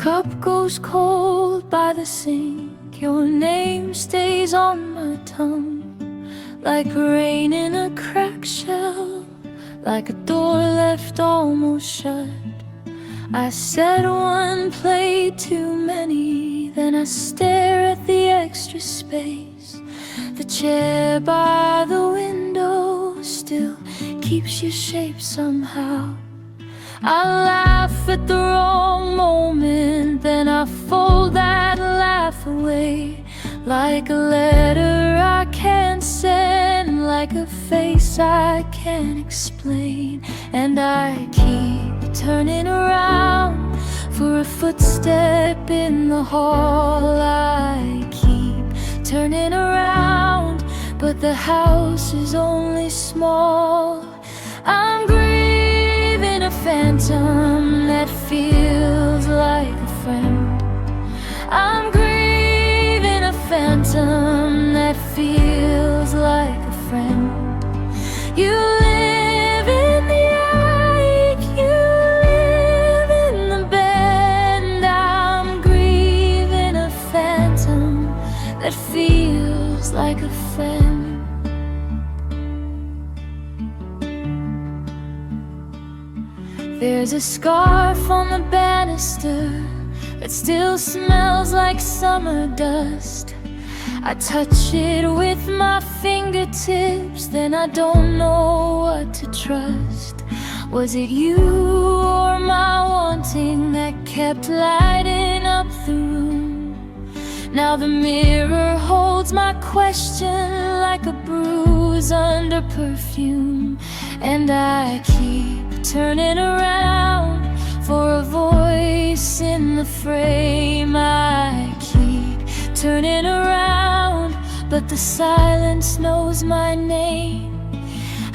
cup goes cold by the sink, your name stays on my tongue, like rain in a cracked shell, like a door left almost shut. I said one plate too many, then I stare at the extra space. The chair by the window still keeps your shape somehow. I laugh at the wrong moment, then I fold that laugh away, like a letter I can't send, like a face I can't explain. And I keep turning around for a footstep in the hall. I keep turning around, but the house is only small. I'm grieving a phantom that feels like a friend. I'm grieving a phantom that feels like a friend. You live in the ache, you live in the bend. I'm grieving a phantom that feels like a friend. There's a scarf on the banister that still smells like summer dust. I touch it with my fingertips, then I don't know what to trust. Was it you or my wanting that kept lighting up the room? Now the mirror holds my question like a bruise under perfume. And I keep turning around for a voice in the frame. I keep turning around, but the silence knows my name.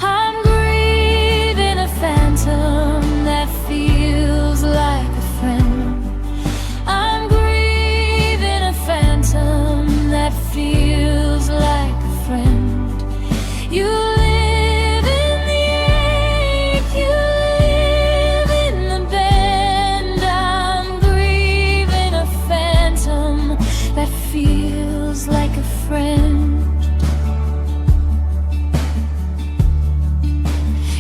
I'm grieving a phantom that feels like a friend. I'm grieving a phantom that feels like a friend. You live in the ache, you live in the bend. I'm grieving a phantom that feels like a friend.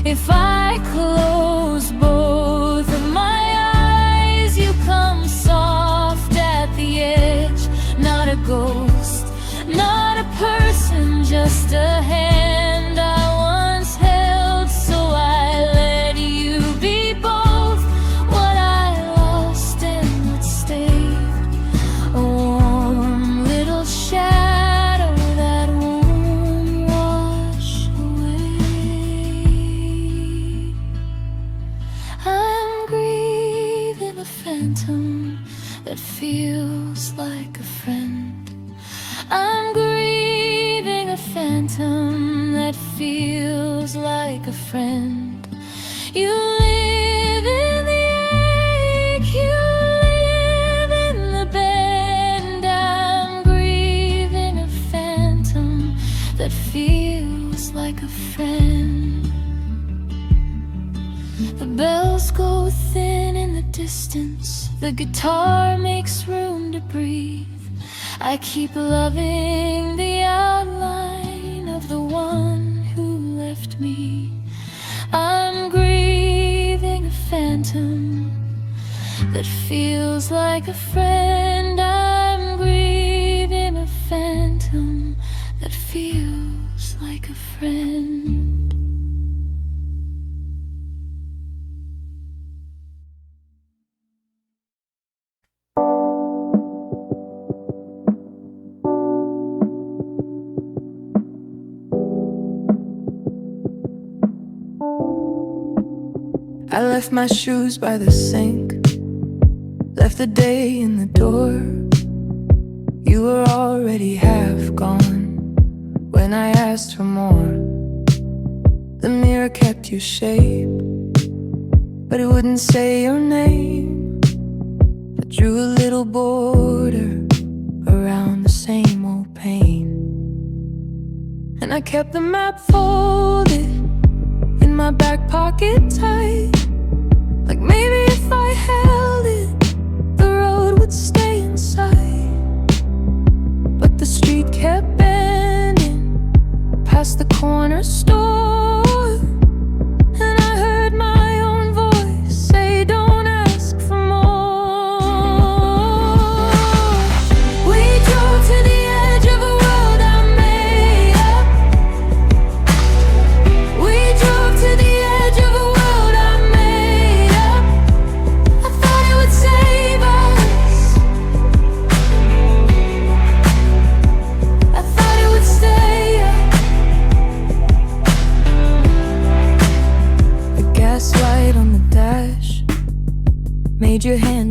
If I close both of my eyes, you come soft at the edge. Not a ghost, not a person, just a hand I once held. So I let you be both what I lost and what stayed. A warm little shadow that won't wash away. I'm grieving a phantom that feels like a friend. I'm grieving a phantom that feels like a friend. You live in the ache, you live in the bend. I'm grieving a phantom that feels like a friend. The bells go thin in the distance, the guitar makes room to breathe. I keep loving the outline of the one who left me. I'm grieving a phantom that feels like a friend. I'm grieving a phantom that feels like a friend. I left my shoes by the sink, left the day in the door. You were already half gone when I asked for more. The mirror kept your shape, but it wouldn't say your name. I drew a little border around the same old pain, and I kept the map folded in my back pocket tight. Like maybe if I held it, the road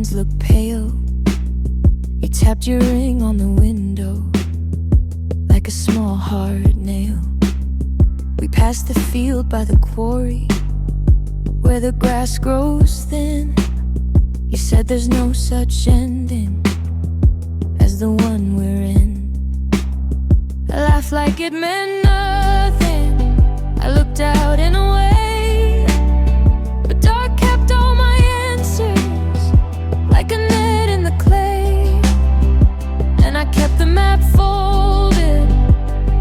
hands look pale. You tapped your ring on the window like a small hard nail. We passed the field by the quarry where the grass grows thin. You said there's no such ending as the one we're in. I laughed like it meant nothing. I looked out and away, but dark kept all my answers like a net in the clay. And I kept the map folded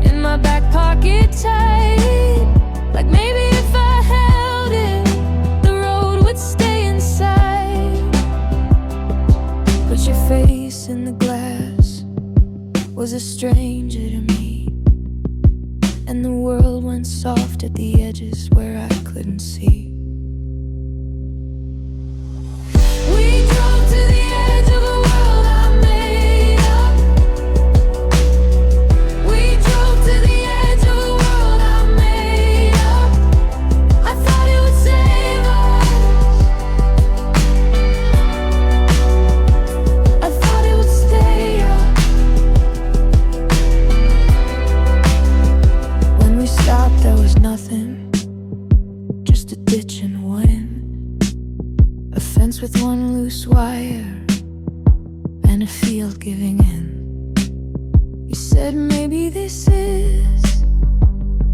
in my back pocket tight, like maybe if I held it, the road would stay inside. But your face in the glass was a stranger to me, and the world went soft at the edges where I couldn't see. We drove to the edge of a world I made up. We drove to the edge of a world I made up. I thought it would save us. I thought it would stay up. When we stopped, there was nothing, just a ditch and wind, a fence with one loose wire, and a field giving in. You said maybe this is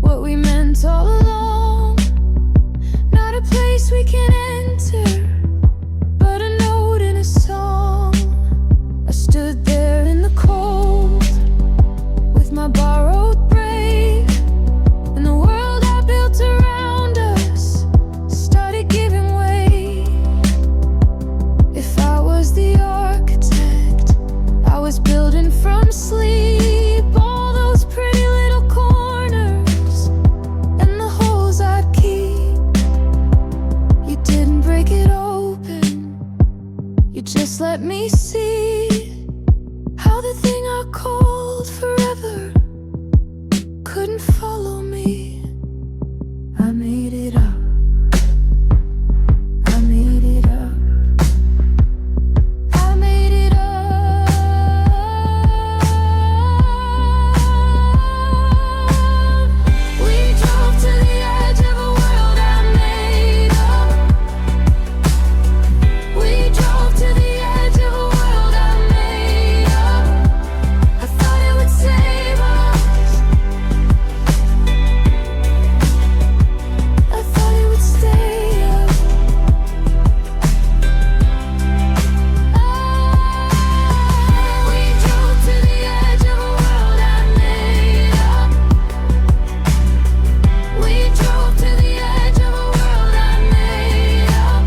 what we meant all along, not a place we can enter, but a note in a song. I stood there in the cold with my borrowed brave, and the world I built around us started giving way. If I was the architect, I was building from sleep, all those pretty little corners and the holes I'd keep. You didn't break it open, you just let me see how the thing I called forever couldn't follow me. I made it up. I made it up. I made it up. We drove to the edge of a world I made up. We drove to the edge of a world I made up. I thought it would save us. I thought it would stay up. We drove to the edge of a world I made up. We drove to the edge of a world I made up.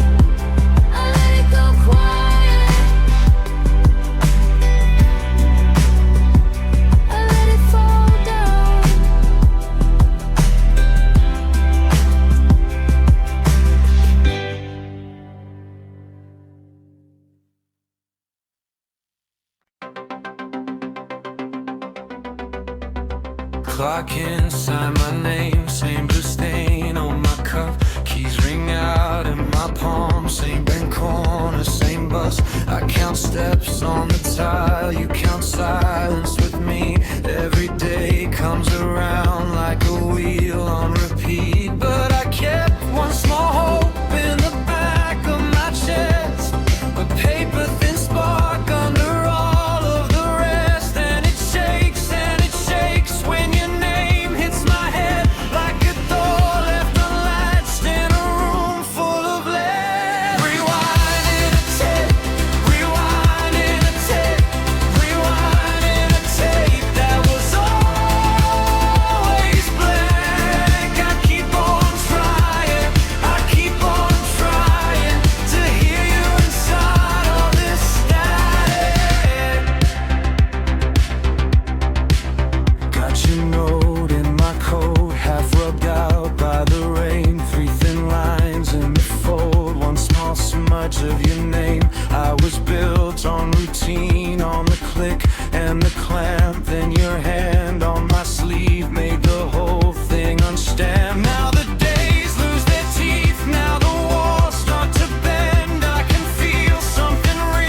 I let it go quiet. I let it fall down. Clock inside my name, same blue stain on my cup. Keys ring out in my palm, same bent corner, same bus. I count steps on the tile, you count silence with me. Every day comes around like a wheel on repeat, but I kept one small hope in the back of my chest, a paper thin spark under all of the rest. And it shakes when your name hits my head like a door left unlatched in a room full of lead. Rewinding a tape, rewinding a tape, rewinding a tape that was always blank. I keep on trying, I keep on trying to hear you inside all this static. Got your note in my coat, half rubbed out by the rain. 3 thin lines in the fold, one small smudge of your name. I was built on routine, on the click and the clamp. Then your hand on my sleeve made the whole thing unstamped. Now the days lose their teeth, now the walls start to bend. I can feel something real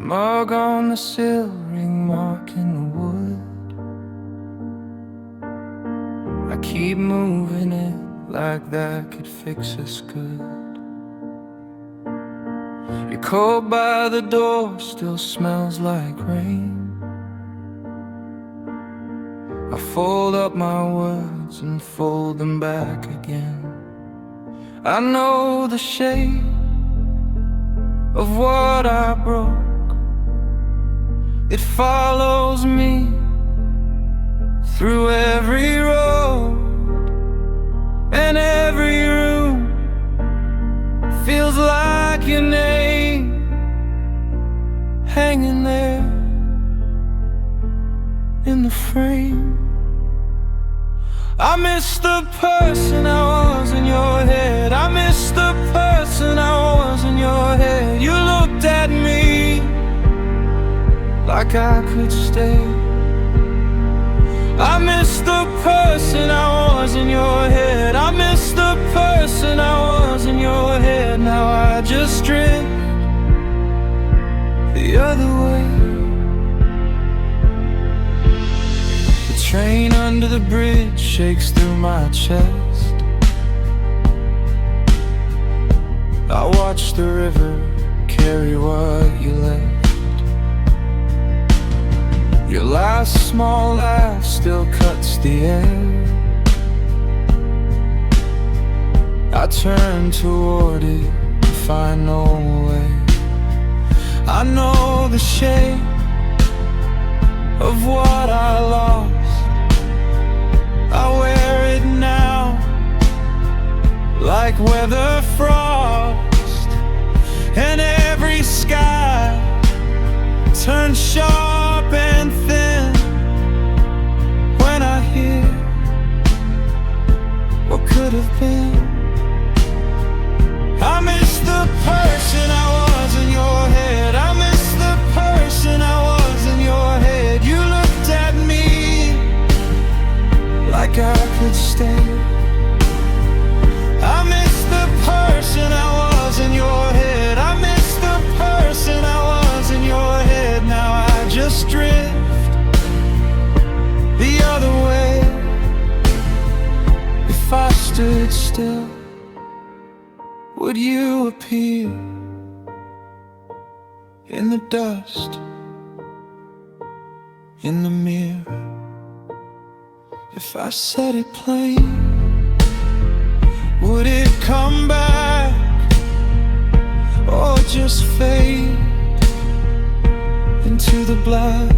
mug on the sill, ring mark in the wood. I keep moving it like that could fix us good. Your coat by the door still smells like rain. I fold up my words and fold them back again. I know the shape of what I broke. It follows me through every road and every room. Feels like your name hanging there in the frame. I miss the person I was in your head. I miss the person I was in your head. You looked at me like I could stay. I miss the person I was in your head. I miss the person I was in your head. Now I just drift the other way. The train under the bridge shakes through my chest. I watch the river carry what you left. Your last small laugh still cuts the air. I turn toward it to find no way. I know the shape of what I lost. I wear it now like weather frost. And every sky turns sharp and thin when I hear what could have been. I miss the person I was in your head. I miss the person I was in your head. You looked at me like I could stay. I miss the person I was in your head. I miss the person I was in your head. Now I just drift the other way. If I stood still, would you appear in the dust, in the mirror? If I said it plain, would it come back or just fade into the black?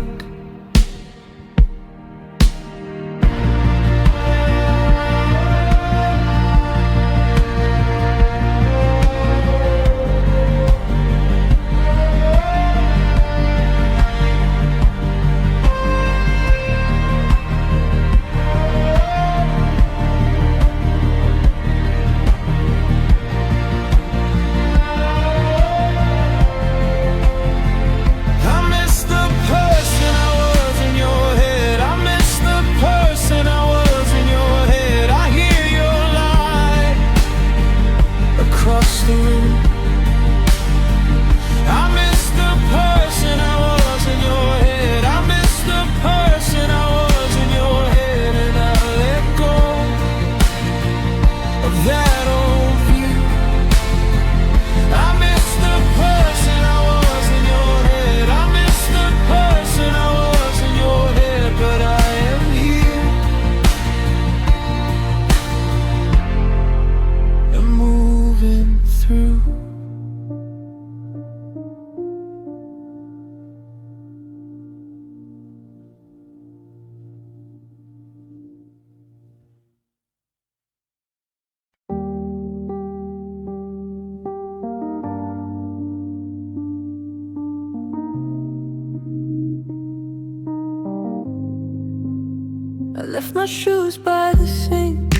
I left my shoes by the sink,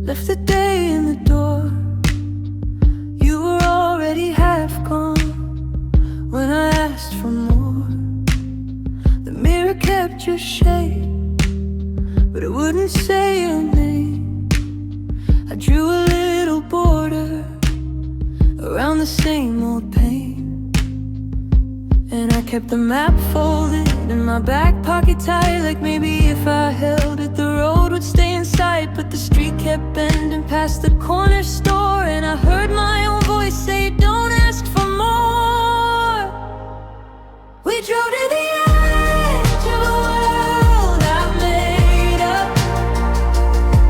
left the day in the door. You were already half gone when I asked for more. The mirror kept your shape, but it wouldn't say your name. I drew a little border around the same old pain, kept the map folded in my back pocket tight, like maybe if I held it the road would stay in sight. But the street kept bending past the corner store, and I heard my own voice say, don't ask for more. We drove to the edge of a world I made up.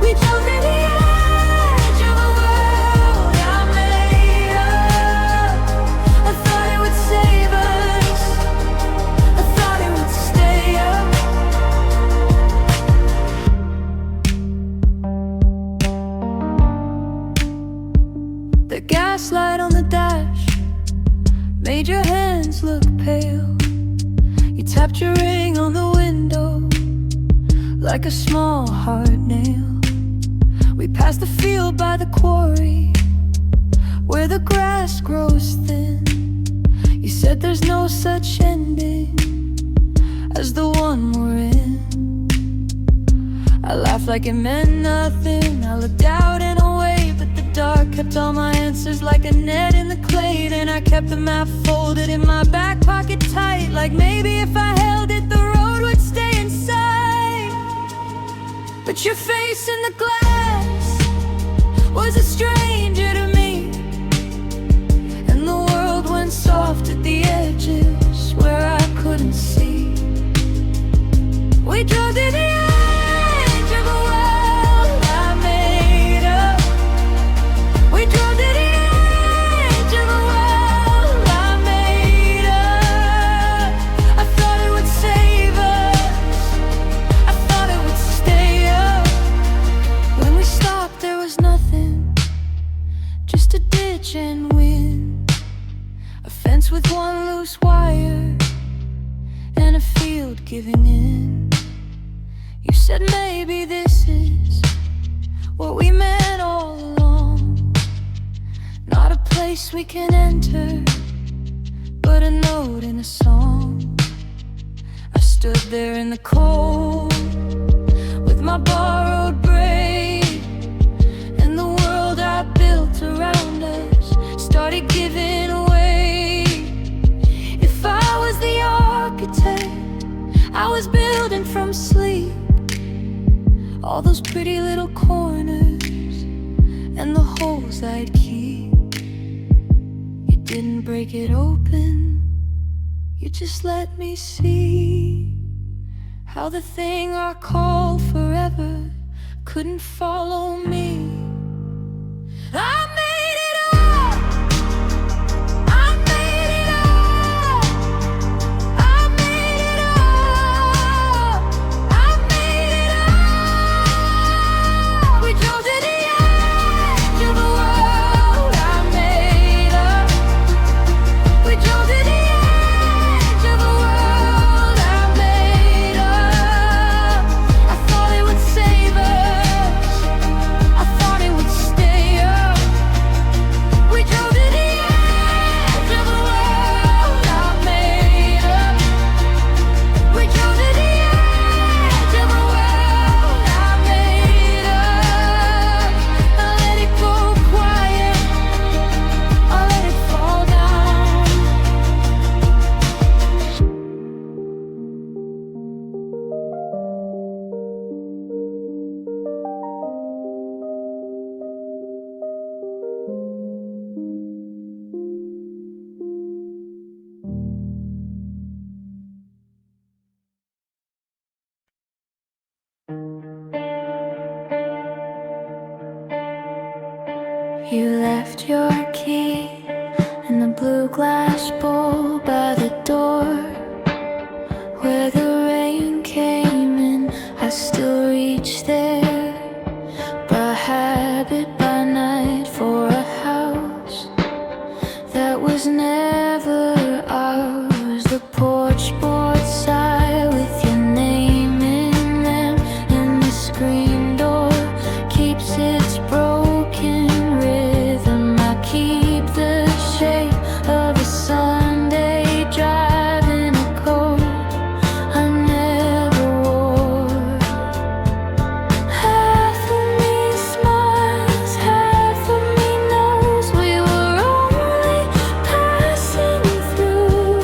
We drove to the edge of a world I made up. I thought it would save us, I thought it would stay up. The gaslight on the dash made your hands look pale. You tapped your ring on the window like a small hard nail. We passed the field by the quarry where the grass grows thin. You said there's no such ending as the one we're in. I laughed like it meant nothing. I looked out and away, but the dark kept all my answers like a net in the clay. Then I kept the map folded in my back pocket tight, like maybe if I held it the road would stay in sight. But your face in the glass was a stranger to me, and the world went soft at the edges where I couldn't see. We drove to the edge of a world I made up. We drove to the edge of a world I made up. I thought it would save us, I thought it would stay up. When we stopped there was nothing, just a ditch and wind, a fence with one loose wire, and a field giving in. You said maybe this is what we meant all along, not a place we can enter, but a note in a song. I stood there in the cold with my borrowed braid, and the world I built around us started giving away. If I was the architect, I was building from sleep, all those pretty little corners and the holes I'd keep. You didn't break it open, you just let me see how the thing I call forever couldn't follow me. I made it up, I made it up, I made it up, I made it up. We drove to the edge of a world I made up. We drove to the edge of a world I made up. I thought it would save us, I thought it would stay up. We drove to the edge of a world I made up. We drove to the edge of a world I made up. I let it go quiet, I let it fall down. You left your key in the blue glass bowl by the door where the rain came in. I still reach there by habit, by night, for a house that was never ours. The porch boards sigh with your name in them, and the screen door keeps its broken rhythm. I keep the shape of a Sunday drive in a coat I never wore. Half of me smiles, half of me knows we were only passing through.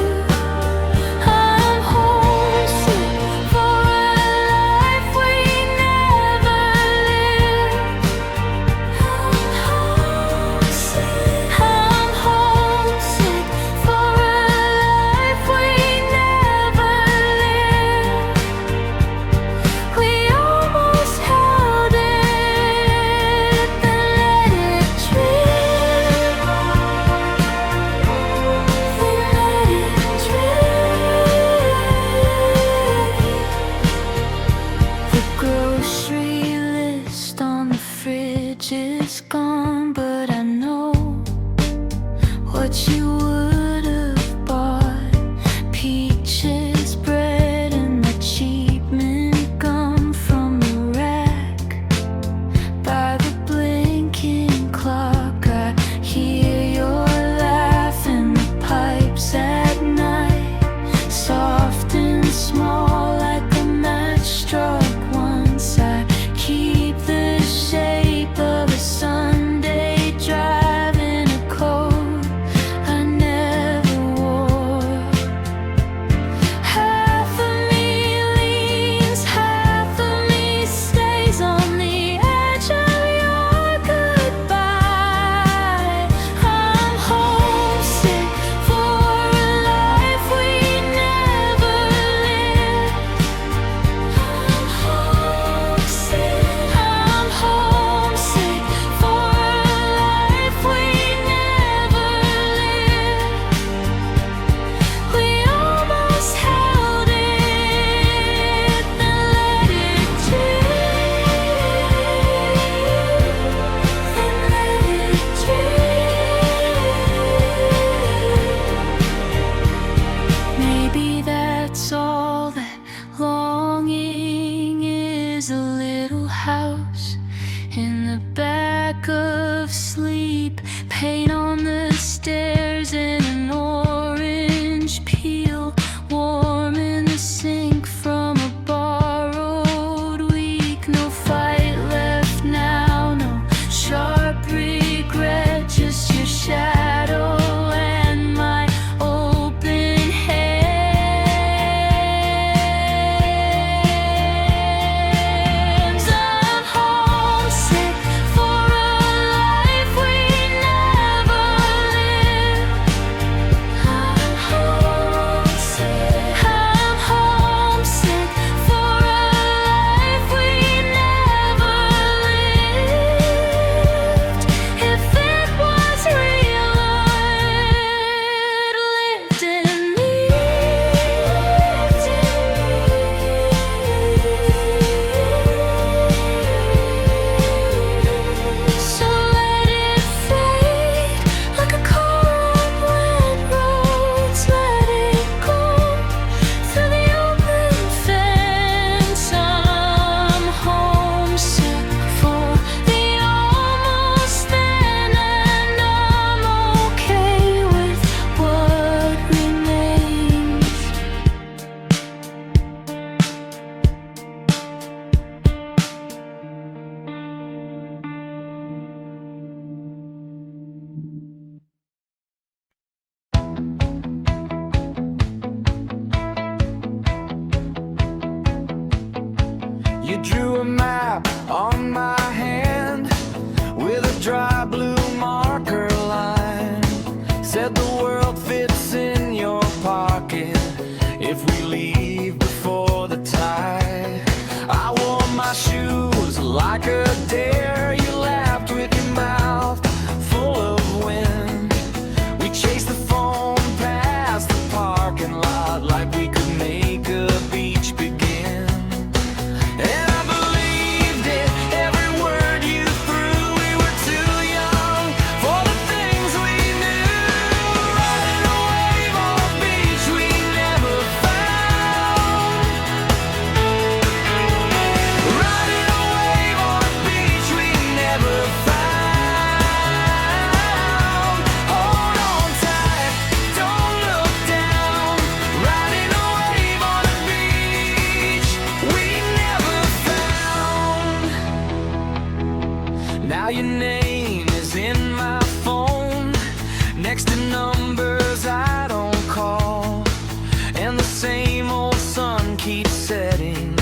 heat setting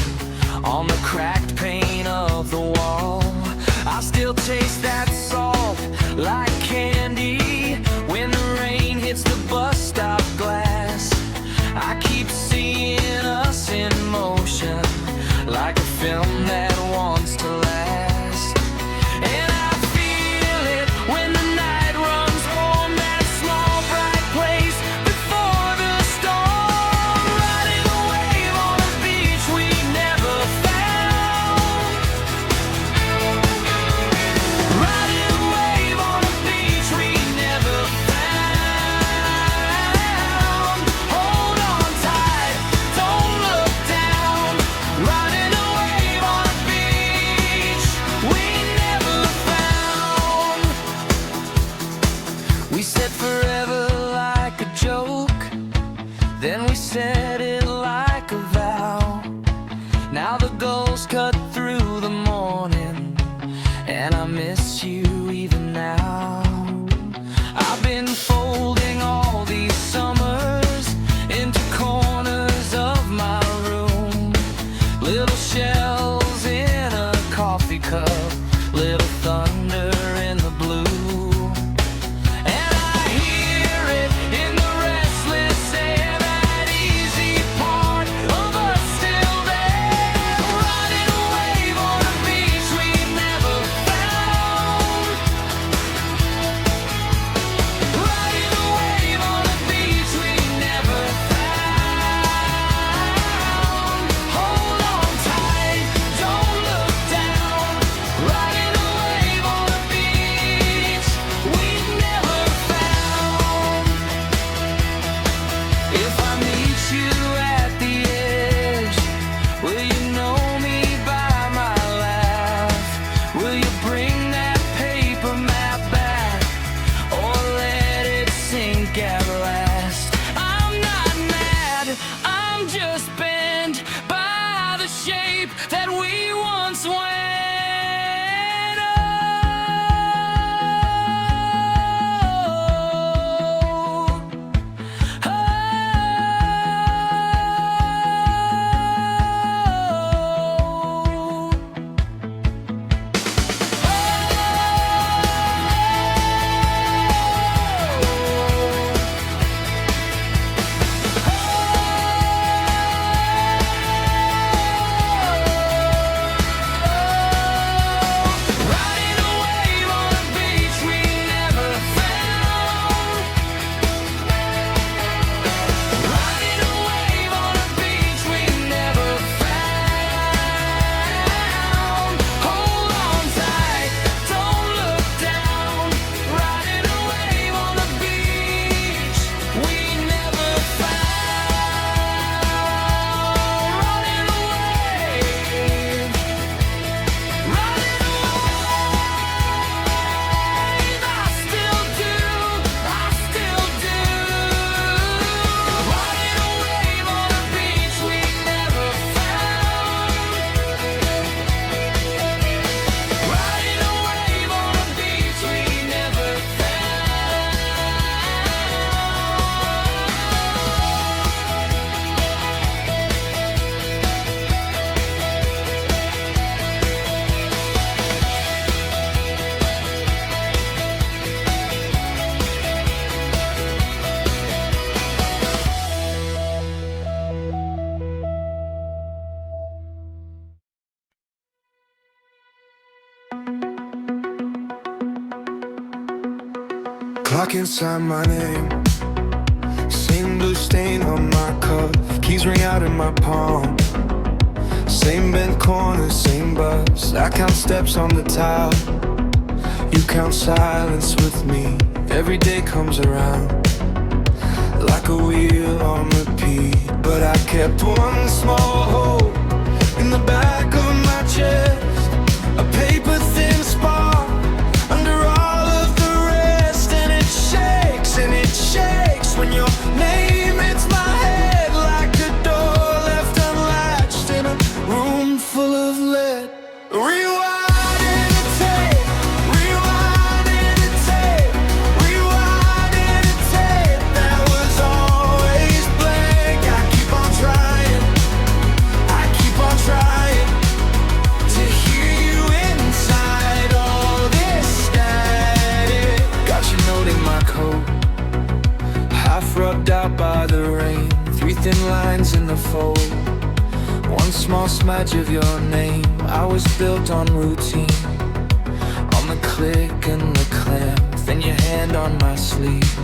on the cracked pane of the wall. I still taste that salt like candy when the rain hits the bus stop glass. I keep seeing us in motion like a film that wants to last. And I feel it when the night runs warm, that small bright place before the storm. Riding a wave on a beach we never found. Riding a wave on a beach we never found. Hold on tight, don't look down. Riding a wave on a beach we never found. We said forever like a joke, then we said it like a vow. Now the gulls cut through the morning, and I miss you even now. I've been folding all these summers into corners of my room. Little shells in a coffee cup, little thunder in the blue. And I hear it in the restless air, that easy part of us still there. Riding a wave on a beach we never found. Riding a wave on a beach we never found. Hold on tight, don't look down. Riding a wave on a beach we never found. If I meet you at the edge, will you know me by my laugh? Will you bring that paper map back, or let it sink at last? I'm not mad, I'm just bent by the shape that we once went. Oh, riding a wave on a beach we never found. Riding a wave on a beach we never found. Hold on tight, don't look down. Riding a wave on a beach we never found. Riding a wave, riding a wave. I still do, I still do. Riding a wave on a beach we never found. Riding a wave on a beach we never Clock inside my name, same blue stain on my cuff, keys ring out in my palm. Same bent corner, same bus, I count steps on the tile. You count silence with me, every day comes around like a wheel on repeat. But I kept one small hope in the back of my chest, a paper thin spark under all of the rest. And it shakes when your name hits my head like a door left unlatched in a room full of lead. Rewinding the tape, rewinding the tape, rewinding the tape that was always blank. I keep on trying, unfold. One small smudge of your name. I was built on routine, on the click and the clamp. Then your hand on my sleeve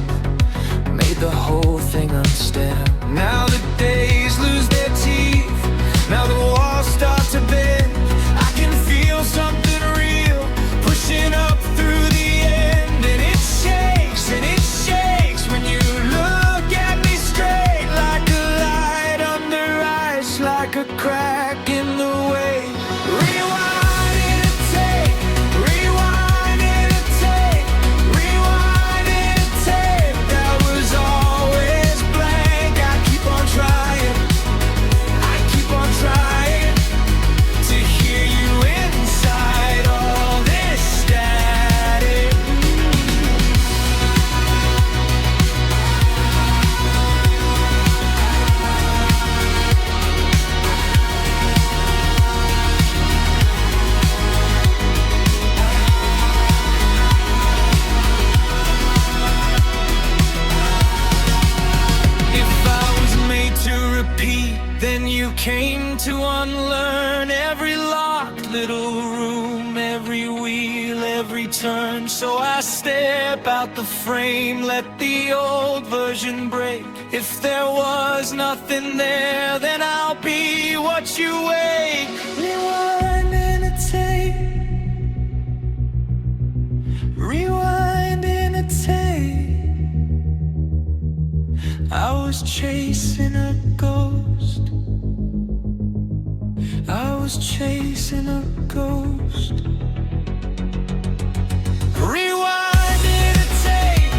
made the whole thing unstable. Now the days lose their teeth. Now the walls start to bend. I can feel something real pushing up through the end. And it shakes when you look at me straight, like a light under ice, like a crack in the wave. Rewind and a tape, rewind and a tape, rewind and a tape. That was always blank. I keep on trying, I keep on trying to hear you inside all this static. If I was made to repeat, then you came to unlearn every locked little room, every wheel, every turn. So I step out the frame, let the old version break. If there was nothing there, then I'll be what you wake. Rewind and a tape, rewind and a tape. I was chasing a ghost, I was chasing a ghost. Rewind and a tape,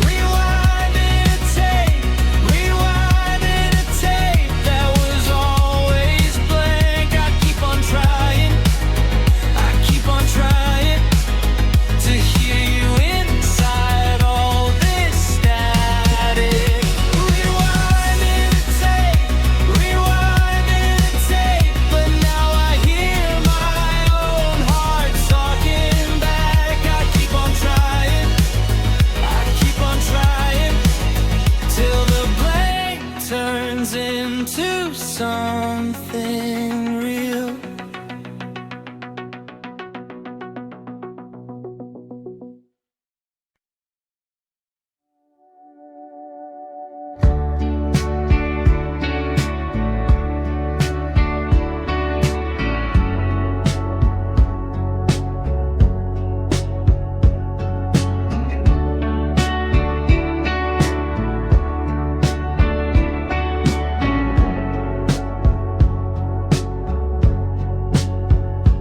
rewind and a tape, rewind and a tape. That was always blank. I keep on trying, I keep on trying to hear you inside all this static. Rewind and a tape, rewind and a tape. But now I hear my own heart talking back. I keep on trying, I keep on trying till the blank turns into something real.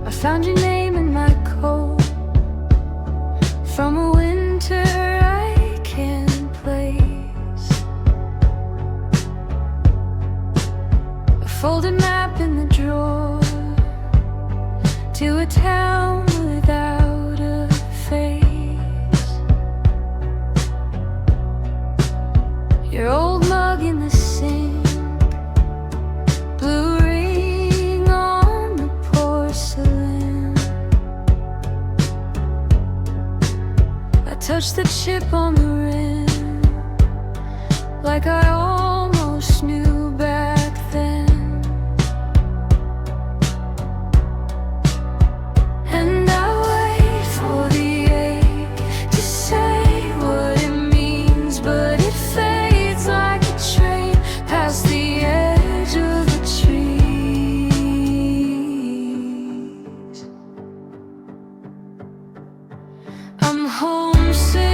I found your name in my coat from a winter I can't place. A folded map in the drawer to a town without a face. Your old mug in the sink, blue ring on the porcelain. I touched the chip on the rim, like I almost knew back then. And I wait for the ache to say what it means, but it fades like a train past the edge of the trees. I'm homesick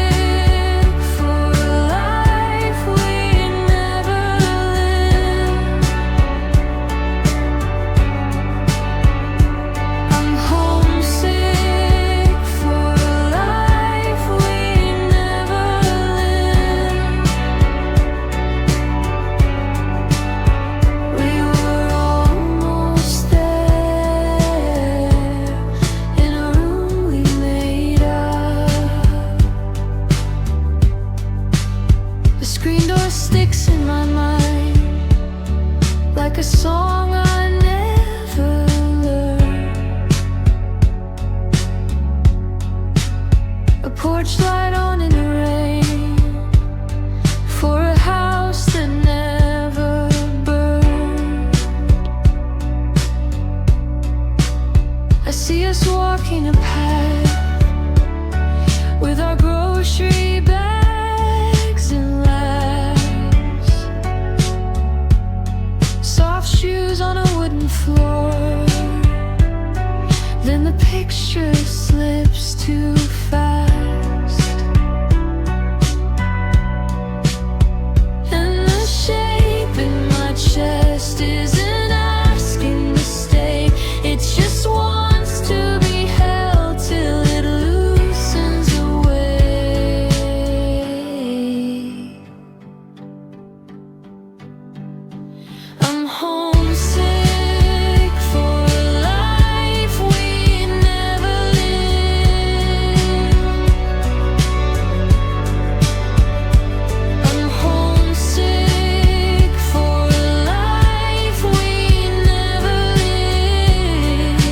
for a life we never lived. I'm homesick for a life we never lived. We were almost there in a room we made up. The screen door sticks in my mind like a song I never learned. A porch light on in the rain for a house that never burned. just walking a path with our grocery bags and laughs. Soft shoes on a wooden floor. Then the picture slips too fast, and the shape in my chest isn't asking to stay. It just wants to be held till it loosens away. I'm homesick for a life we never lived. I'm homesick for a life we never lived.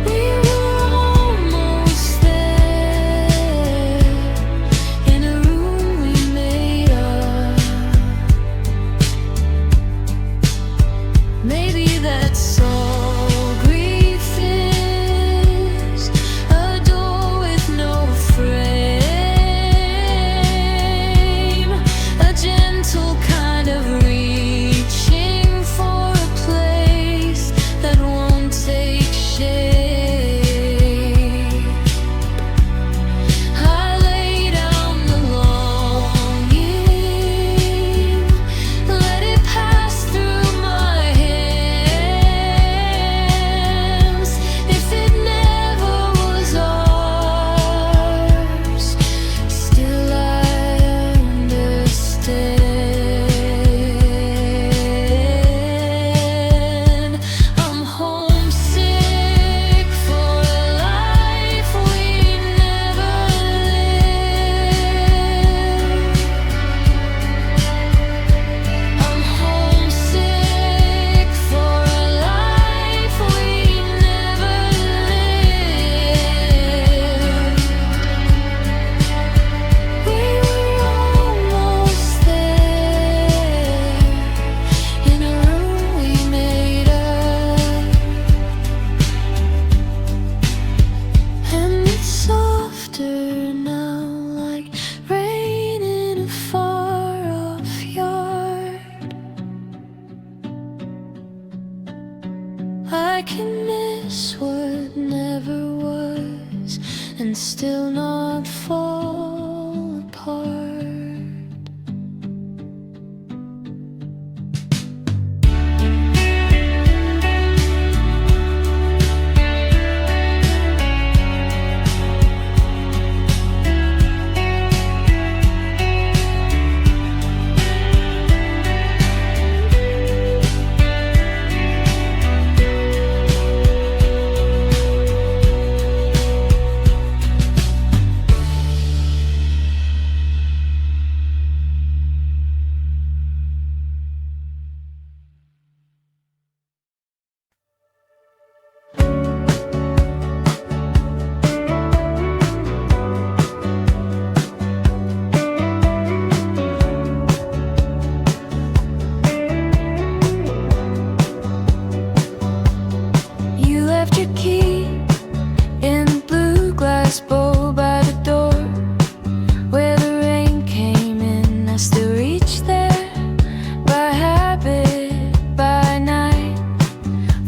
We were almost there in a room we made up. Maybe that's all grief is, a door with no frame, a gentle kind of reaching for a place that won't take shape. I lay down the longing, let it pass through my hands. If it never was ours, still I understand. I'm homesick for a life we never lived. I'm homesick for a life we never lived. We were almost there in a room we made up, and it's softer now, like rain in a far-off yard. I can miss what never was and still not fall apart. You left your key in the blue glass bowl by the door where the rain came in. I still reach there by habit, by night,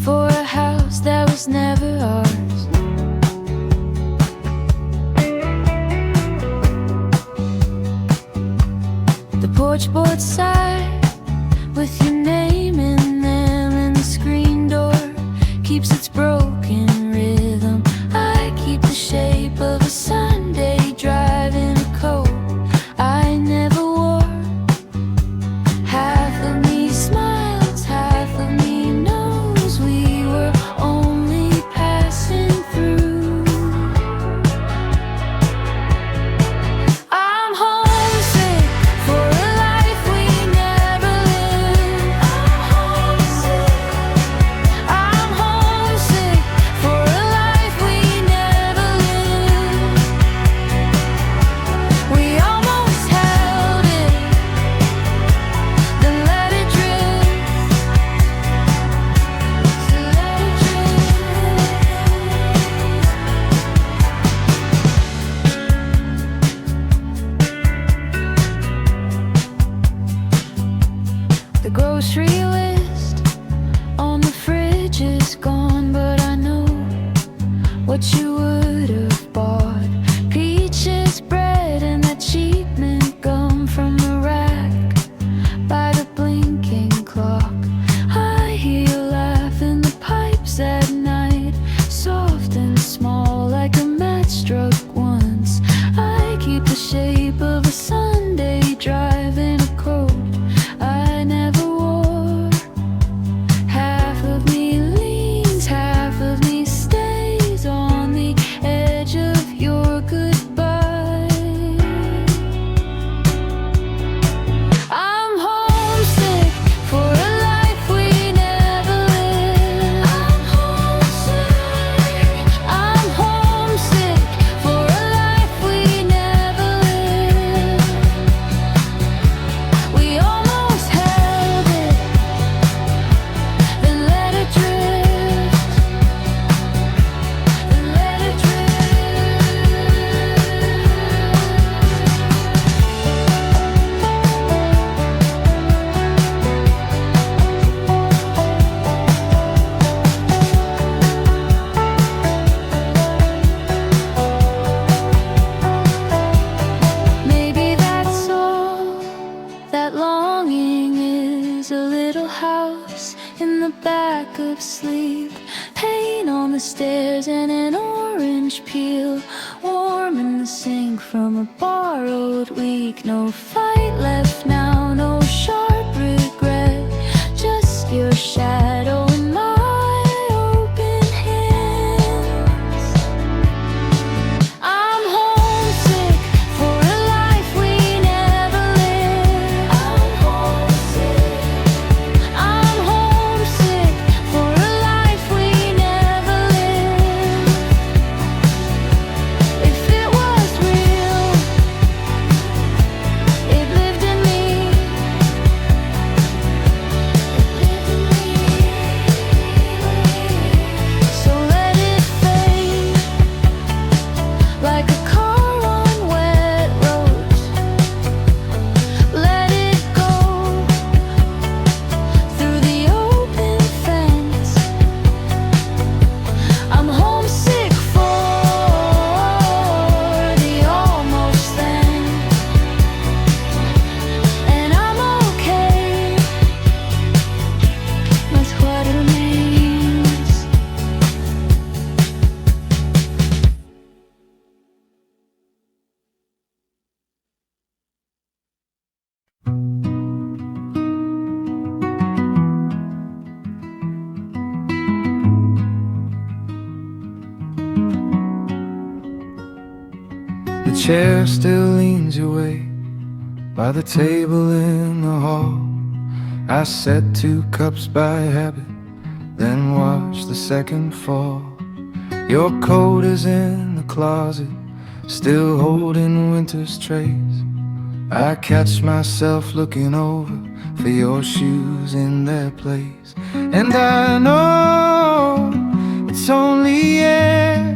for a house that was never ours. The porch board side with your name in them, and the screen door keeps its broken rhythm. I keep the shape of a Sunday drive in a coat I never wore. Half of me smiles, half of me knows we were only passing through. I'm homesick for a life we never lived. I'm homesick The grocery list on the fridge is gone, but I know what you would have bought. Peaches, bread, and that cheap mint gum from the rack by the blinking clock. I hear you laugh in the pipes at night, soft and small like a match struck once. I keep the shape of a Sunday drive in a coat I never wore. Half of me leans, half of me stays on the edge of your goodbye. I'm homesick for a life we never lived. I'm homesick. I'm homesick for a life we never lived. We almost held it, then let it drift, then let it drift. Maybe that's all that longing is, a little house in the back of sleep, paint on the stairs and an orange peel, warm in the sink from a borrowed week. No fight left now, no sharp regret, just your shadow in my open hands. I'm homesick for a life we never lived. I'm homesick. I'm homesick for a life we never lived. If it was real, it lived in me. It lived in me. So let it fade like a car on wet roads. Let it go through the open fence. I'm homesick for the almost then, and I'm okay. That's what it means. The chair still leans your way by the table in the hall. I set 2 cups by habit, then watch the second fall. Your coat is in the closet, still holding winter's trace. I catch myself looking over for your shoes in their place. And I know it's only air,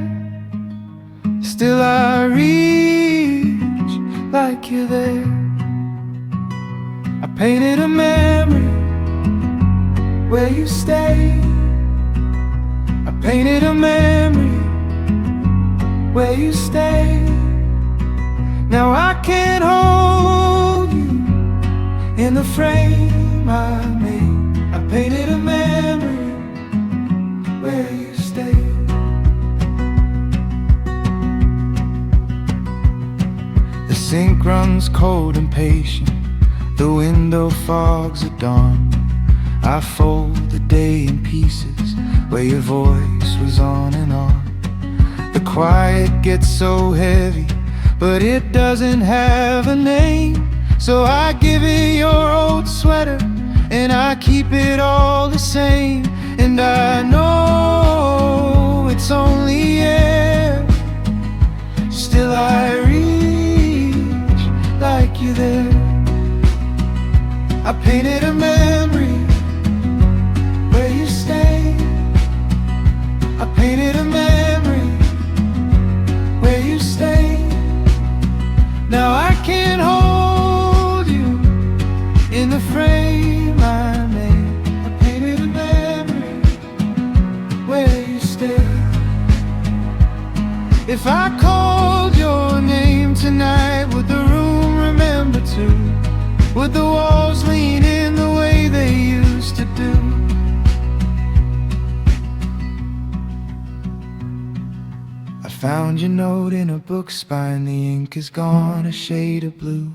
still I reach like you're there. I painted a memory where you stay. I painted a memory where you stay. Now I can't hold you in the frame I made. I painted a memory where you stay. The sink runs cold and patient, the window fogs at dawn. I fold the day in pieces where your voice was on and on. The quiet gets so heavy, but it doesn't have a name. So I give it your old sweater, and I keep it all the same. And I know it's only air, still I reach like you're there. I painted a memory where you stay. I painted a memory where you stay. Now I can't hold you in the frame I If I called your name tonight, would the room remember too? Would the walls lean in the way they used to do? I found your note in a book spine. The ink is gone a shade of blue.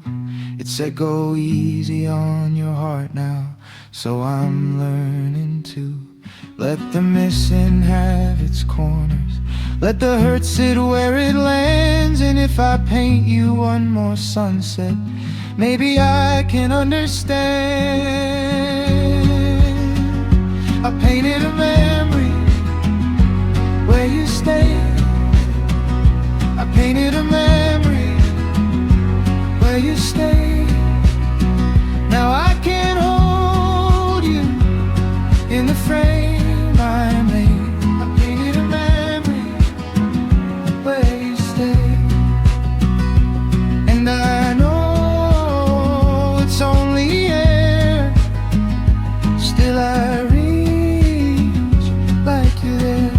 It said go easy on your heart now, so I'm learning to let the missing have its corners, let the hurt sit where it lands. And if I paint you one more sunset, maybe I can understand. I painted a memory where you stay. I painted a memory where you stay. Now I can hold you in the frame I made. I painted a memory where you stay. And I know it's only air, still I reach like you're there.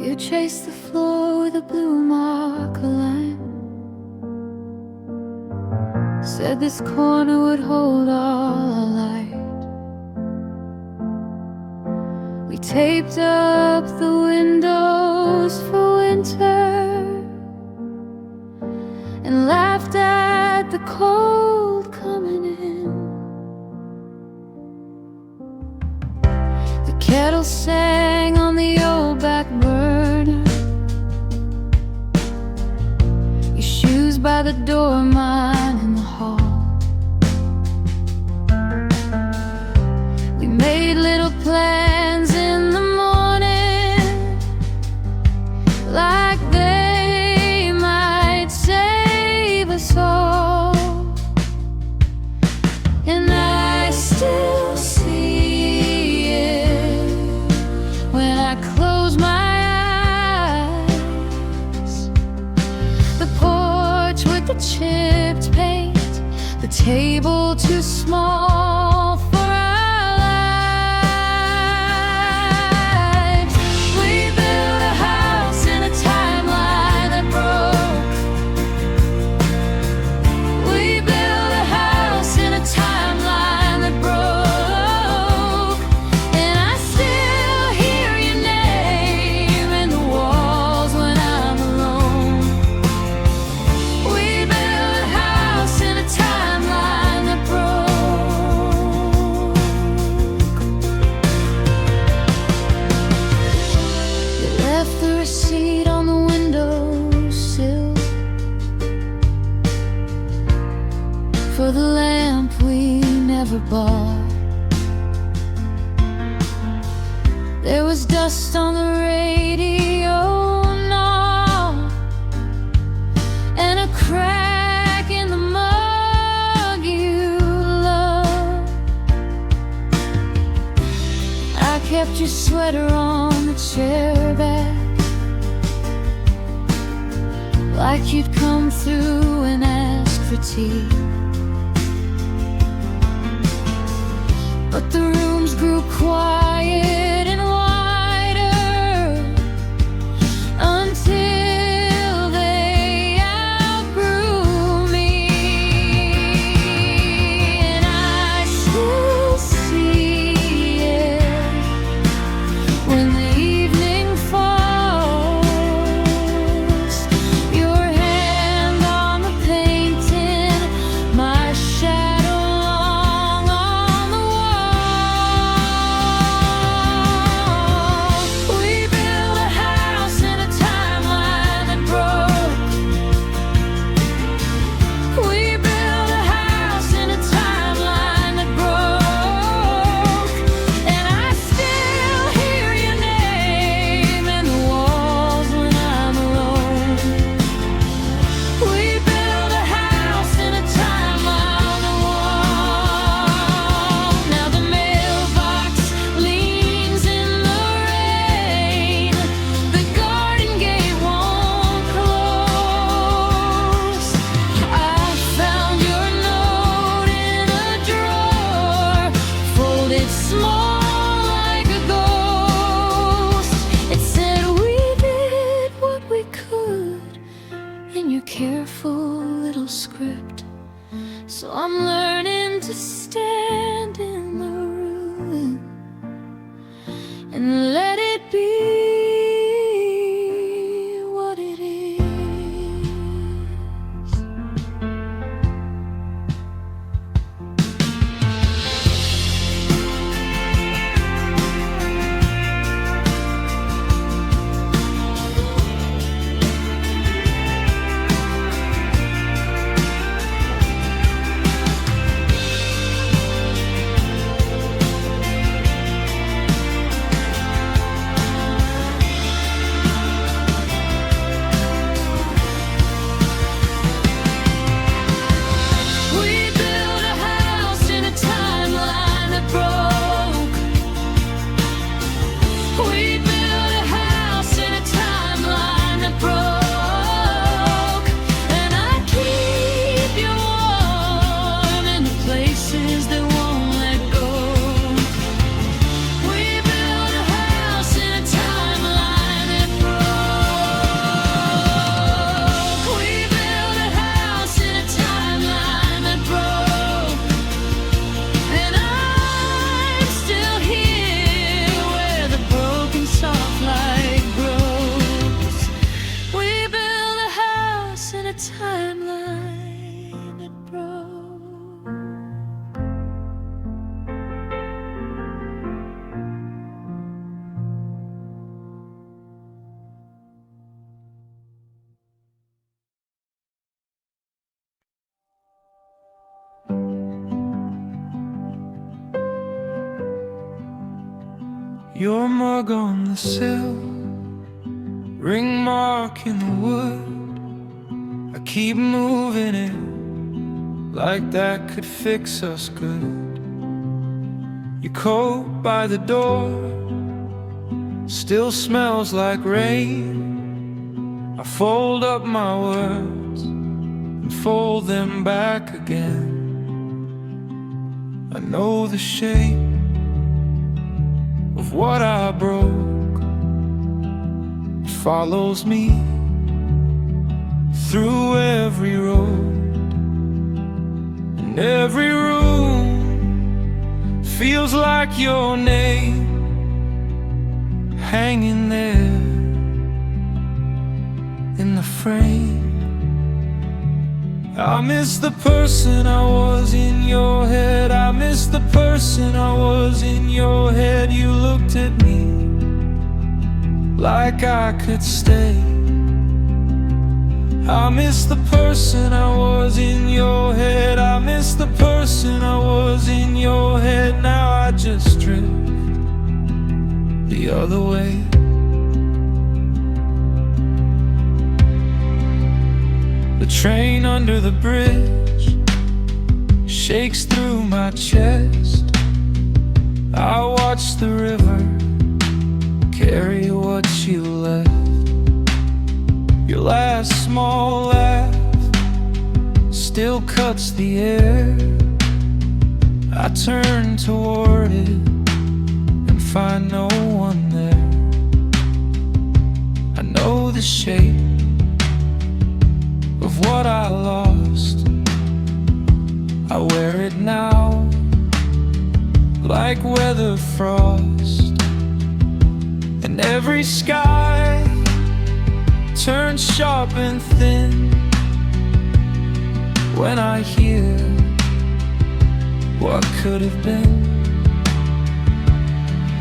You traced the floor with a blue marker line. Said this corner would hold all our light. We taped up the windows for winter and laughed at the cold coming in. The kettle sang on the old back burner. Your shoes by the door, mine in the hall. We made little plans in the morning, like they might save us all. And I still see it when I close my eyes. The porch with the chipped paint, the table too small for our lives. We built a house in a timeline that broke. We built a house in a timeline that broke. And I still hear your name in the walls when I'm alone. We built a house in a timeline that broke. You left the receipt on the windowsill for the lamp we never bought. There was dust on the radio knob and a crack in the mug you loved. I kept your sweater on the chair back, like you'd come through and ask for tea. But the rooms grew quiet and wider until they outgrew me. And I still see it when the evening falls. Your hand on the painting, my shadow long on the wall. We built a house in a timeline that broke. We built a house in a timeline that broke. And I still hear your name in the walls when I'm alone. We built a house in a timeline on the wall. Now the mailbox leans in the rain. The garden gate won't close. I found your note in a drawer, folded small like a ghost. It said we did what we could in your careful little script. So I'm learning to stand in the ruin and let it be what it is. Your mug on the sill, ring mark in the wood. I keep moving it like that could fix us good. Your coat by the door still smells like rain. I fold up my words and fold them back again. I know the shape of what I broke. It follows me through every road, and every room feels like your name hanging there in the frame. I miss the person I was in your head. I miss the person I was in your head. You looked at me like I could stay. I miss the person I was in your head. I miss the person I was in your head. Now I just drift the other way. The train under the bridge shakes through my chest. I watch the river carry what you left. Your last small laugh still cuts the air. I turn toward it and find no one there. I know the shape of what I lost. I wear it now like weather frost, and every sky turns sharp and thin when I hear what could have been.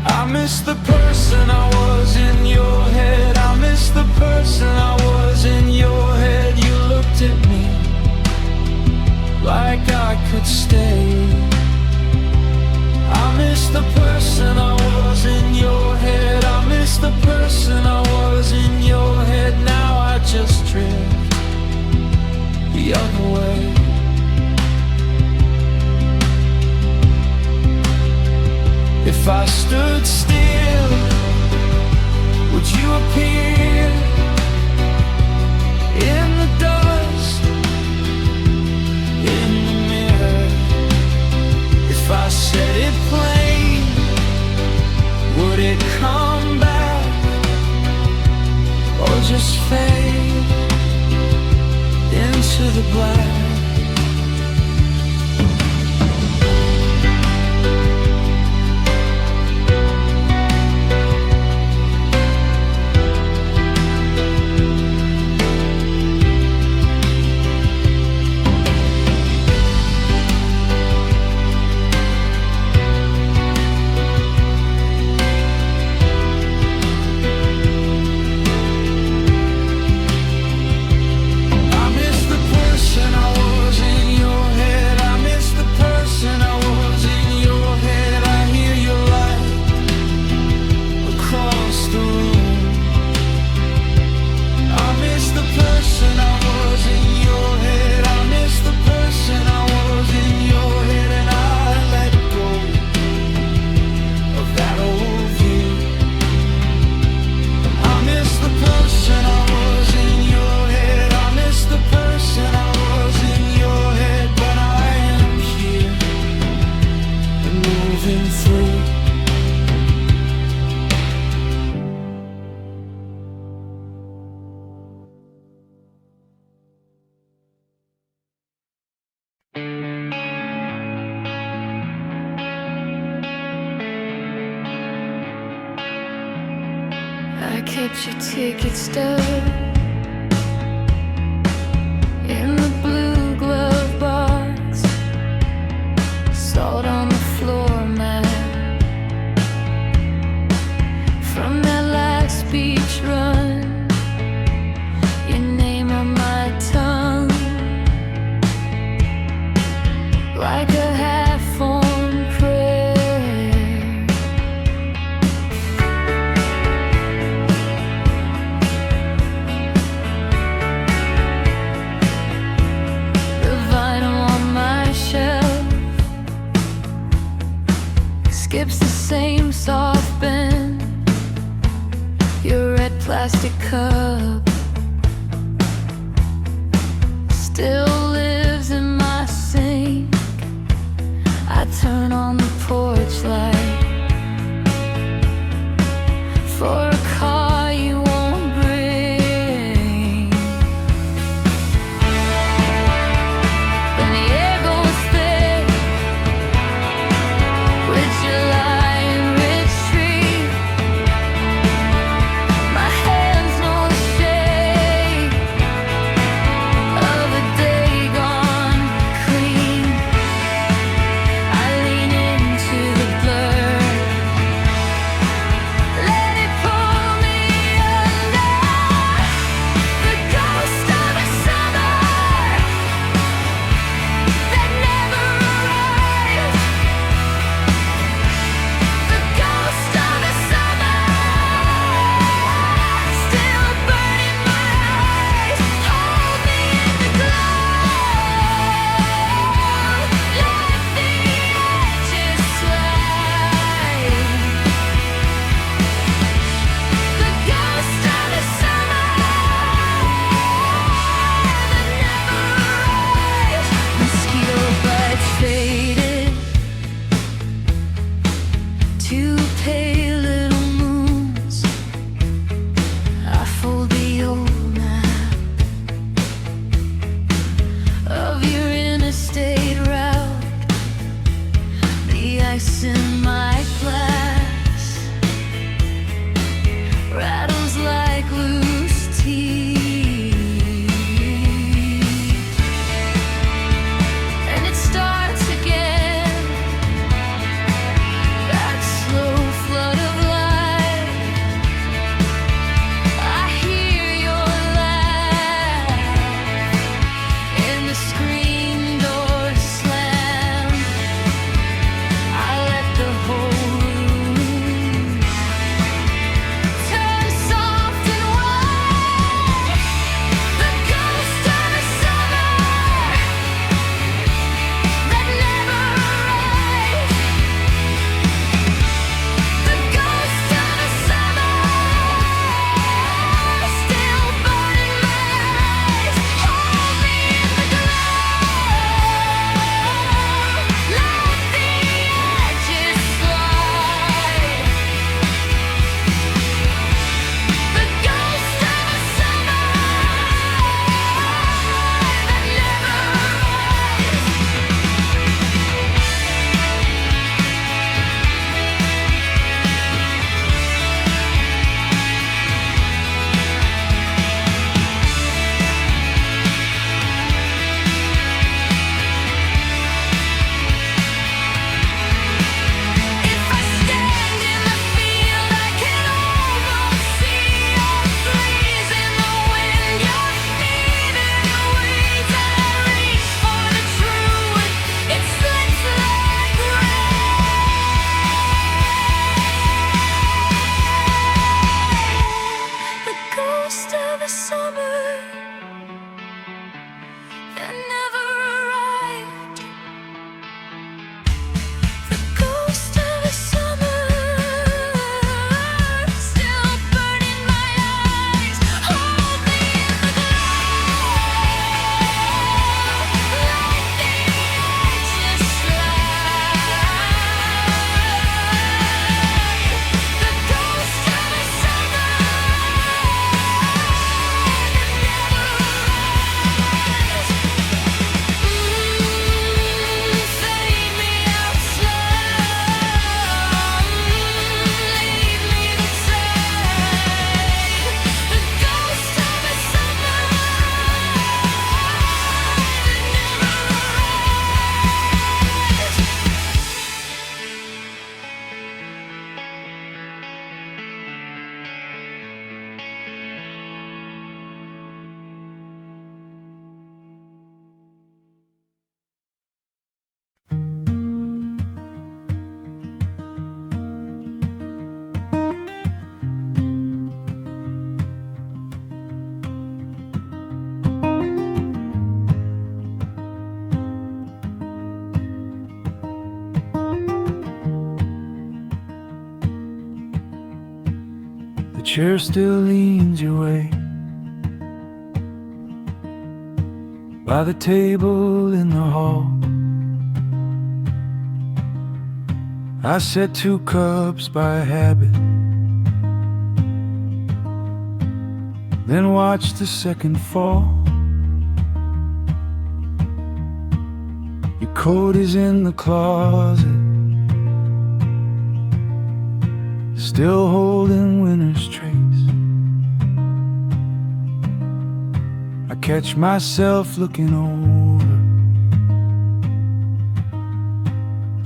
I miss the person I was in your head. I miss the person I was in your head. You looked at me like I could stay. I miss the person I was in your head. I miss the person I was in your head. Now I just drift the other way. If I stood still, would you appear in the dust, in the mirror? If I said it plain, would it come back, or just fade into the black? I kept your ticket stub in the blue glove box, salt on the floor mat from that last beach run. Your name on my tongue like a half-formed prayer. cup still lives in my sink. I turn on the porch light for a car you won't bring. When the air goes thick with July and retreat, my hands know the shake of a day gone clean. I lean into the blur, let it pull me under. The ghost of a summer that never arrived. The ghost of a summer still burning my eyes. Hold me in the glow, let the edges slide. The ghost of a summer that never arrived. Mosquito bites faded, two pale little moons. I fold the old map of your interstate route. The ice in my glass rattles like loose teeth, and it starts again, that slow flood of life. I hear your laugh in the screen door slam. I let the whole room turn soft and white. The ghost of a summer that never arrived. The ghost of a summer still burning my eyes. Hold me in the glow, let the edges slide. The ghost of a summer that never If I stand in the field, I can almost see your fleas in the wind. Your feet in your wings, and I reach for the truth. It slips like rain. The ghost of a summer that never arrived. The ghost of a summer still burning my eyes. Hold me in the glow, let the edges slide. The ghost of a summer that never arrived. chair still leans your way. By the table in the hall, I set 2 cups by habit, then watch the second fall. Your coat is in the closet, still holding winter's trace. I catch myself looking over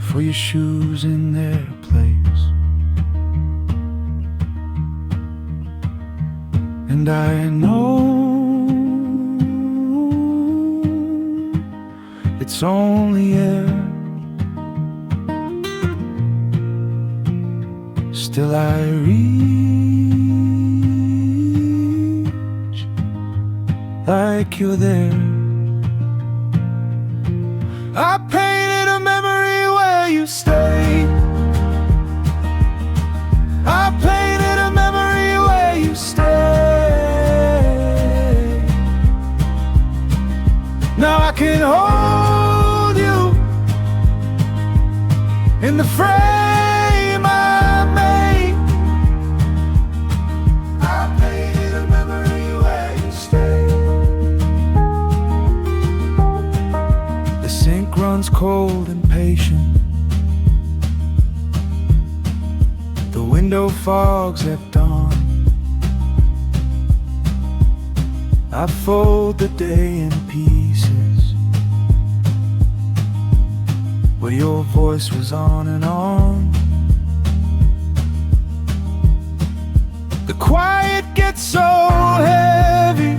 for your shoes in their place. And I know it's only air, still I reach like you're there. I painted a memory where you stay. I painted a memory where you stay. Now I can hold you in the frame I made. I painted a memory where you stay. The sink runs cold and patient, the window fogs at dawn. I fold the day in pieces, where your voice was on and on. The quiet gets so heavy,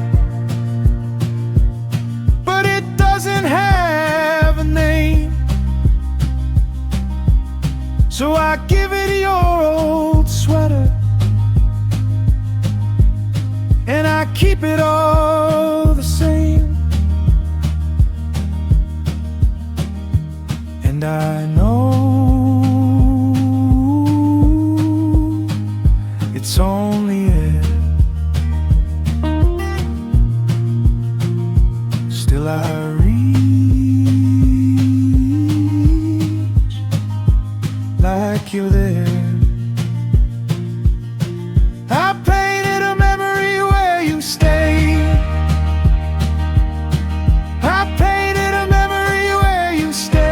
but it doesn't have a name. So I give it your old sweater, and I keep it all the same. And I know it's only air, still I reach like you're there. I painted a memory where you stay. I painted a memory where you stay.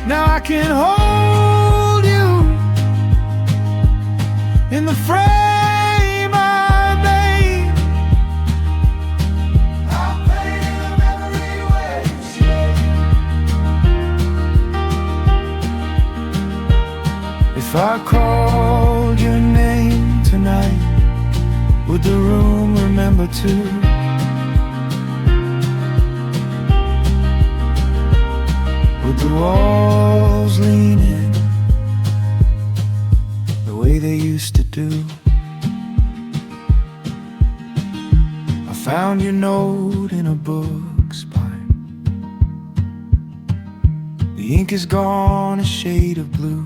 Now I can hold you in the frame I made. I painted a memory where you stay. If I called your name tonight, would the room remember too? Would the walls lean in the way they used to do? I found your note in a book spine. The ink is gone a shade of blue.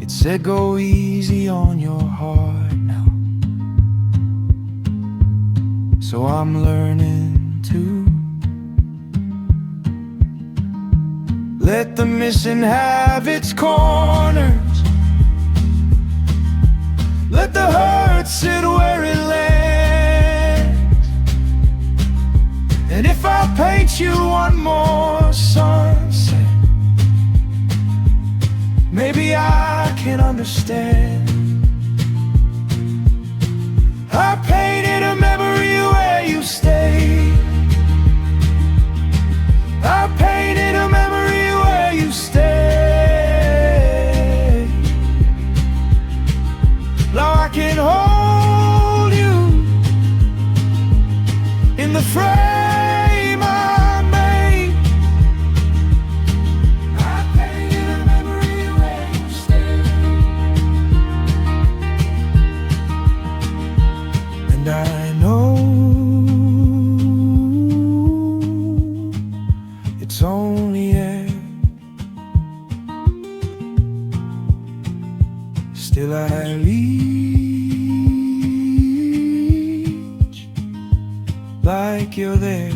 It said go easy on your heart now, so I'm learning to let the missing have its corners, let the hurt sit where it lands. And if I paint you one more sunset, maybe I can understand. I painted a memory where you stay. I painted a memory where you stay. Now I can hold you in the frame I made. I painted a memory where you stay. And I know it's only air, Still I reach like you're there.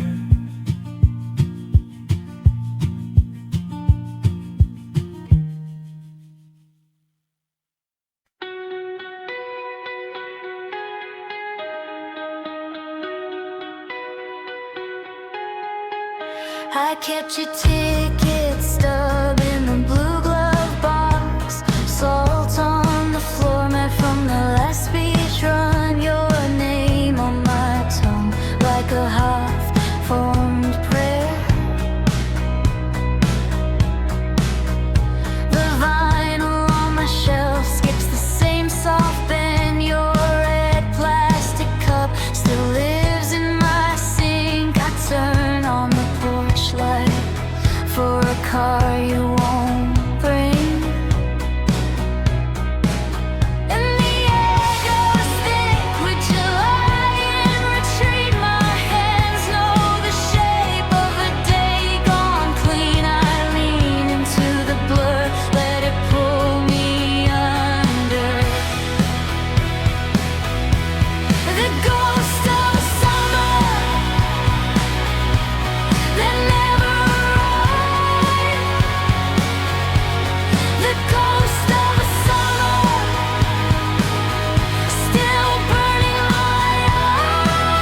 I kept your ticket stub in the blue glove box. Salt on the floor, mat from the last beach run. Your name on my tongue like a half-formed prayer. The vinyl on my shelf skips the same soft bend. Your red plastic cup still lives in my sink. I turn on the porch light for a car you won't bring. And the air goes thick with July in retreat. My hands know the shape of a day gone clean. I lean into the blur, let it pull me under. The ghost of summer that never arrived. The ghost of a summer still burning my eyes.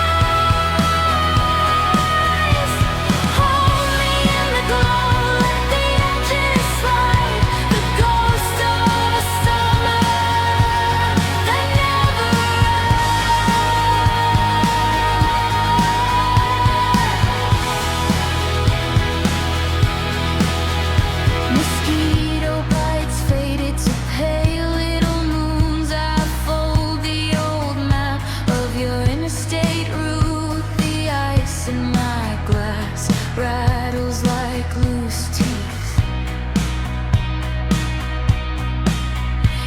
Hold me in the glow, let the edges slide. The ghost of a summer that never Mosquito bites faded to pale little moons. I fold the old map of your interstate route. The ice in my glass rattles like loose teeth.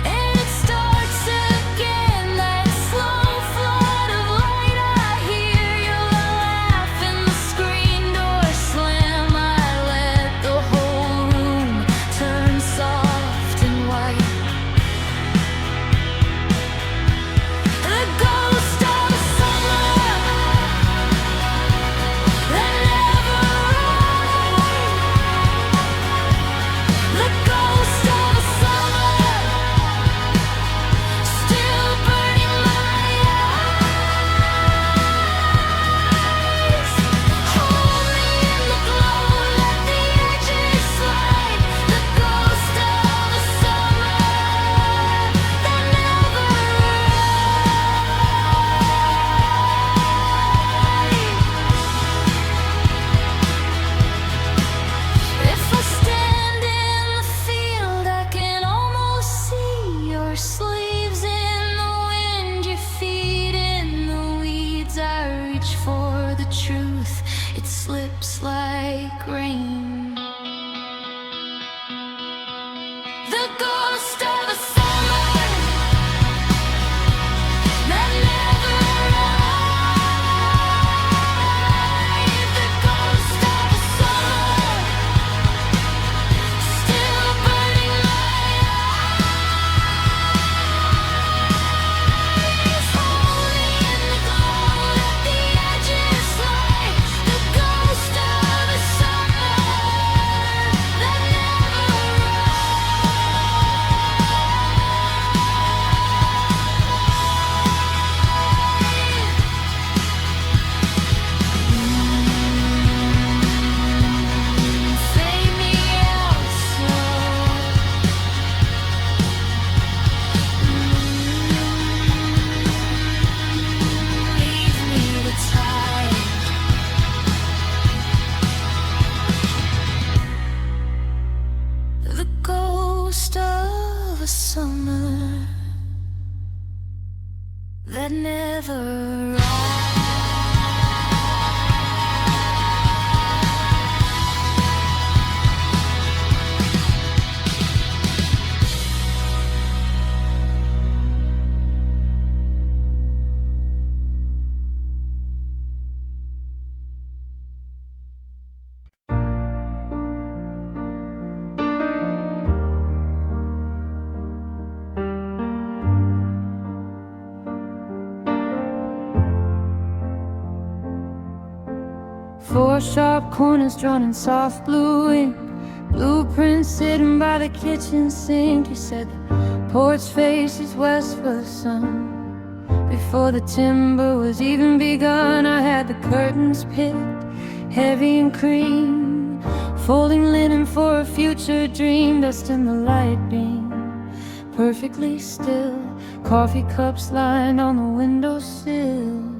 And it starts again, that slow flood of light. I hear your laugh and the screen door slam. I let the whole room turn soft and white. The ghost of a summer that never arrived. The ghost of a summer still burning my eyes. Hold me in the glow, let the edges slide. The ghost of a summer that never arrived. If I stand in the field, I can almost see your sleeves in the wind, your feet in the weeds. I reach for the truth, it slips like rain. The ghost of a summer that never arrived. The ghost of a summer still burning my eyes. Hold me in the glow, let the edges slide. The ghost of a summer that never arrived. Fade me out slow. Leave me the tide. The ghost of a summer that never arrived. 4 sharp corners drawn in soft blue ink. Blueprints sitting by the kitchen sink. You said the porch faces west for the sun. Before the timber was even begun, I had the curtains picked, heavy and cream, folding linen for a future dream. Dust in the light beam, perfectly still, coffee cups lying on the windowsill.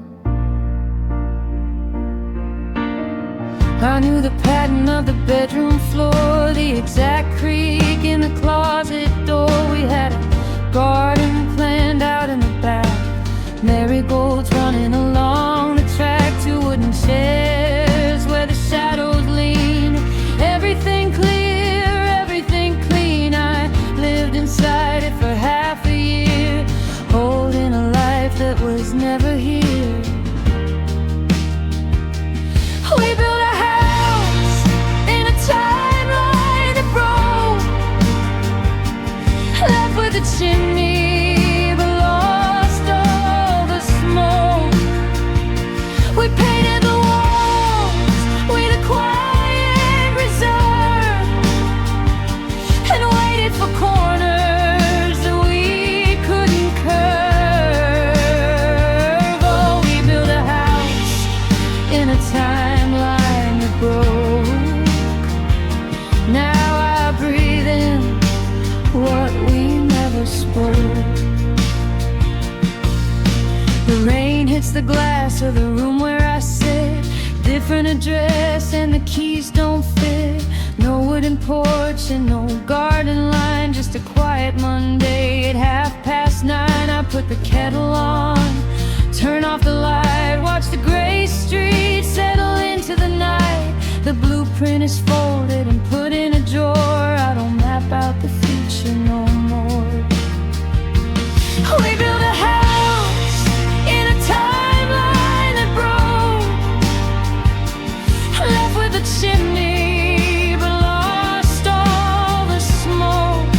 I knew the pattern of the bedroom floor, the exact creak in the closet door. We had a garden planned out in the back, marigolds running along the track, 2 wooden chairs where the shadows lean. Everything clear, everything clean. I lived inside it for half a year, holding a life that was never here. We built a house in a timeline that broke, left with a chimney but lost all the smoke. We painted the walls with a quiet reserve and waited for corners that we couldn't curve. Oh, we built a house in a timeline that broke. Now I breathe in what we never spoke. The rain hits the glass of the room where I sit, different address and the keys don't fit. No wooden porch and no garden line, just a quiet Monday at 9:30. I put the kettle on, turn off the light, watch the gray street settle into the night. The blueprint is folded and put in a drawer. I don't map out the future no more. We built a house in a timeline that broke, left with a chimney but lost all the smoke.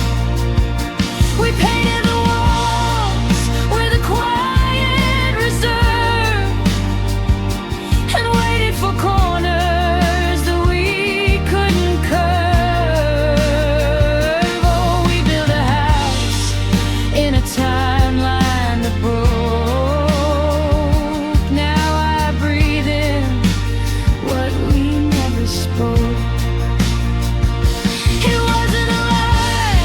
We painted the walls with a quiet reserve and waited for corners that we couldn't curve. Oh, we built a house in a timeline that broke. Now I breathe in what we never spoke. It wasn't a lie,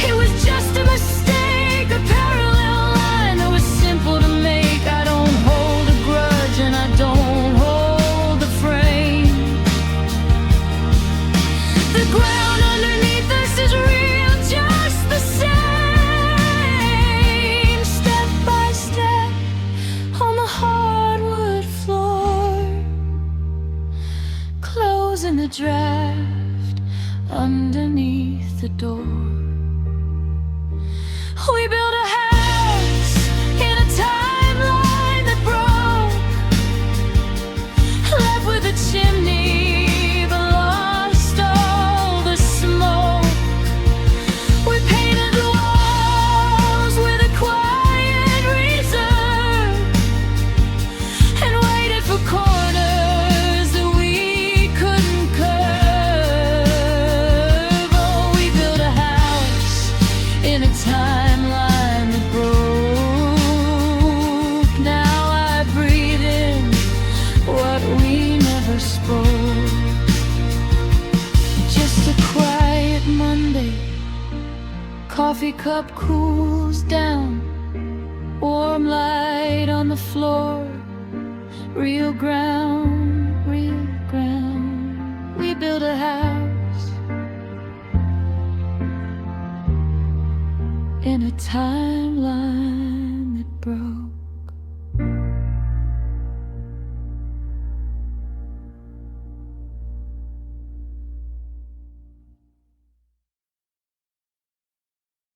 it was just a mistake, a parallel line that was simple to make. I don't hold a grudge and I don't hold the frame. The ground underneath us is real, just the same. Step by step on the hardwood floor, closing the draft underneath the door. We built a house in a timeline that broke, left with a chimney but lost all the smoke. We painted the walls with a quiet reserve and waited for corners that we couldn't curve. Oh, we built a house in a timeline that broke. Now I breathe in what we never spoke. Just a quiet Monday, coffee cup cools down, warm light on the floor, real ground, real ground. We built a house in a timeline